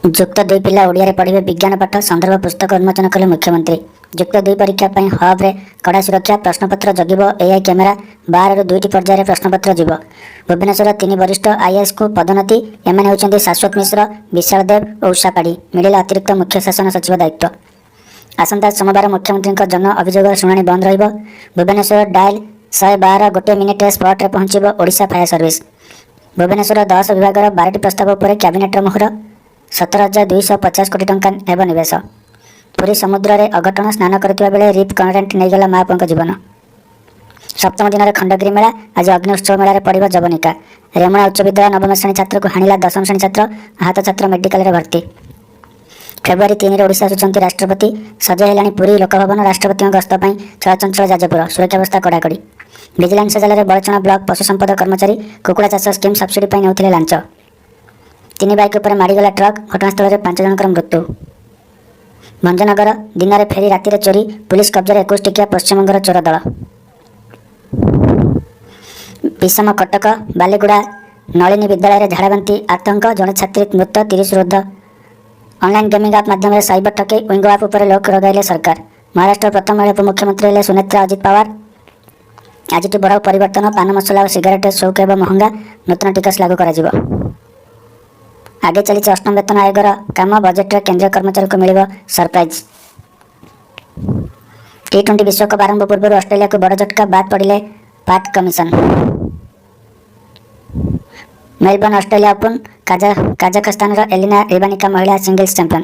ଯୁକ୍ତ 2 ପିଲା ଓଡ଼ିଆରେ ପଢ଼ିବେ ବିଜ୍ଞାନ ପାଠ ସନ୍ଦର୍ଭ ପୁସ୍ତକ ଉନ୍ମୋଚନ କଲେ ମୁଖ୍ୟମନ୍ତ୍ରୀ। ଯୁକ୍ତ 2 ପରୀକ୍ଷା ପାଇଁ ହବ୍ରେ କଡ଼ା ସୁରକ୍ଷା, ପ୍ରଶ୍ନପତ୍ର ଜଗିବ ଏଆଇ କ୍ୟାମେରା। 12ରୁ 2ଟି ପର୍ଯ୍ୟାୟରେ ପ୍ରଶ୍ନପତ୍ର ଯିବ। ଭୁବନେଶ୍ୱର 3 ବରିଷ୍ଠ ଆଇଏଏସ୍କୁ ପଦୋନ୍ନତି। ଏମାନେ ହେଉଛନ୍ତି ଶାଶ୍ୱତ ମିଶ୍ର, ବିଶାଳ ଦେବ ଓ ଉଷା ପାଢ଼ୀ। ମିଳିଲା ଅତିରିକ୍ତ ମୁଖ୍ୟ ଶାସନ ସଚିବ ଦାୟିତ୍ୱ। ଆସନ୍ତା ସୋମବାର ମୁଖ୍ୟମନ୍ତ୍ରୀଙ୍କ ଜନ ଅଭିଯୋଗ ଶୁଣାଣି ବନ୍ଦ ରହିବ। ଭୁବନେଶ୍ୱର ଡାଏଲ୍ 112 ଗୋଟିଏ ମିନିଟ୍ରେ ସ୍ପଟ୍ରେ ପହଞ୍ଚିବ ଓଡ଼ିଶା ଫାୟାର ସର୍ଭିସ୍। ଭୁବନେଶ୍ୱର 10 ବିଭାଗର 12ଟି ପ୍ରସ୍ତାବ ଉପରେ କ୍ୟାବିନେଟ୍ର ମୋହର। 17,250 କୋଟି ଟଙ୍କା ହେବ ନିବେଶ। ପୁରୀ ସମୁଦ୍ରରେ ଅଘଟଣ, ସ୍ନାନ କରୁଥିବା ବେଳେ ରିପ୍ କରେଣ୍ଟ ନେଇଗଲା ମା ପୁଅଙ୍କ ଜୀବନ। ସପ୍ତମ ଦିନରେ ଖଣ୍ଡଗିରି ମେଳା। ଆଜି ଅଗ୍ନି ଉତ୍ସବ ମେଳାରେ ପଡ଼ିବ ଯବନିକା। ରେମୁଣା ଉଚ୍ଚ ବିଦ୍ୟାଳୟ ନବମ ଶ୍ରେଣୀ ଛାତ୍ରକୁ ହାଣିଲା 10ମ ଶ୍ରେଣୀ ଛାତ୍ର। ଆହତ ଛାତ୍ର ମେଡିକାଲରେ ଭର୍ତ୍ତି। ଫେବୃଆରୀ 3ରେ ଓଡ଼ିଶା ଆସୁଛନ୍ତି ରାଷ୍ଟ୍ରପତି। ସଜାଇ ହେଲାଣି ପୁରୀ ଲୋକଭବନ। ରାଷ୍ଟ୍ରପତିଙ୍କ ଗସ୍ତ ପାଇଁ ଚଳଚଞ୍ଚଳ ଯାଜପୁର। ସୁରକ୍ଷା ବ୍ୟବସ୍ଥା କଡ଼ାକଡ଼ି। ଭିଜିଲାନ୍ସ ଜାଲରେ ବଡ଼ଚଣା ବ୍ଲକ ପଶୁ ସମ୍ପଦ କର୍ମଚାରୀ। କୁକୁଡ଼ା ଚାଷ ସ୍କିମ୍ ସବସିଡି ପାଇଁ ନେଉଥିଲେ ଲାଞ୍ଚ। 3 ବାଇକ୍ ଉପରେ ମାଡ଼ିଗଲା ଟ୍ରକ୍। ଘଟଣାସ୍ଥଳରେ 5 ଜଣଙ୍କର ମୃତ୍ୟୁ। ଭଞ୍ଜନଗର ଦିନରେ ଫେରି ରାତିରେ ଚୋରି। ପୁଲିସ କବ୍ଜାରେ 21 ଟିକିଆ ପଶ୍ଚିମବଙ୍ଗର ଚୋର ଦଳ। ବିଷମ କଟକ ବାଲିଗୁଡ଼ା ନଳିନୀ ବିଦ୍ୟାଳୟରେ ଝାଡ଼ାବାନ୍ତି ଆତଙ୍କ। ଜଣେ ଛାତ୍ରୀ ମୃତ, 30ରୁ ଊର୍ଦ୍ଧ୍ୱ। ଅନଲାଇନ୍ ଗେମିଂ ଆପ୍ ମାଧ୍ୟମରେ ସାଇବର ଠକେଇ। ୱିଙ୍ଗୋ ଆପ୍ ଉପରେ ରୋକ ଲଗାଇଲେ ସରକାର। ମହାରାଷ୍ଟ୍ର ପ୍ରଥମ ମହିଳା ଉପମୁଖ୍ୟମନ୍ତ୍ରୀ ହେଲେ ସୁନେତ୍ରା ଅଜିତ ପାୱାର। ଆଜିଠୁ ବଡ଼ ପରିବର୍ତ୍ତନ। ପାନ ମସଲା ଓ ସିଗାରେଟ ଶୌକ ହେବ ମହଙ୍ଗା। ନୂତନ ଟିକସ ଲାଗୁ କରାଯିବ। ଆଗେଇ ଚାଲିଛି ଅଷ୍ଟମ ବେତନ ଆୟୋଗର କାମ। ବଜେଟ୍ରେ କେନ୍ଦ୍ରୀୟ କର୍ମଚାରୀଙ୍କୁ ମିଳିବ ସରପ୍ରାଇଜ୍। ଟି20 ବିଶ୍ୱକପ୍ ଆରମ୍ଭ ପୂର୍ବରୁ ଅଷ୍ଟ୍ରେଲିଆକୁ ବଡ଼ ଝଟକା। ବାଦ୍ ପଡ଼ିଲେ Pat Cummins. Melbourne Australia open. କାଜାଖସ୍ତାନର ଏଲିନା ରିବାନିକା ମହିଳା ସିଙ୍ଗଲ୍ସ ଚାମ୍ପିୟନ।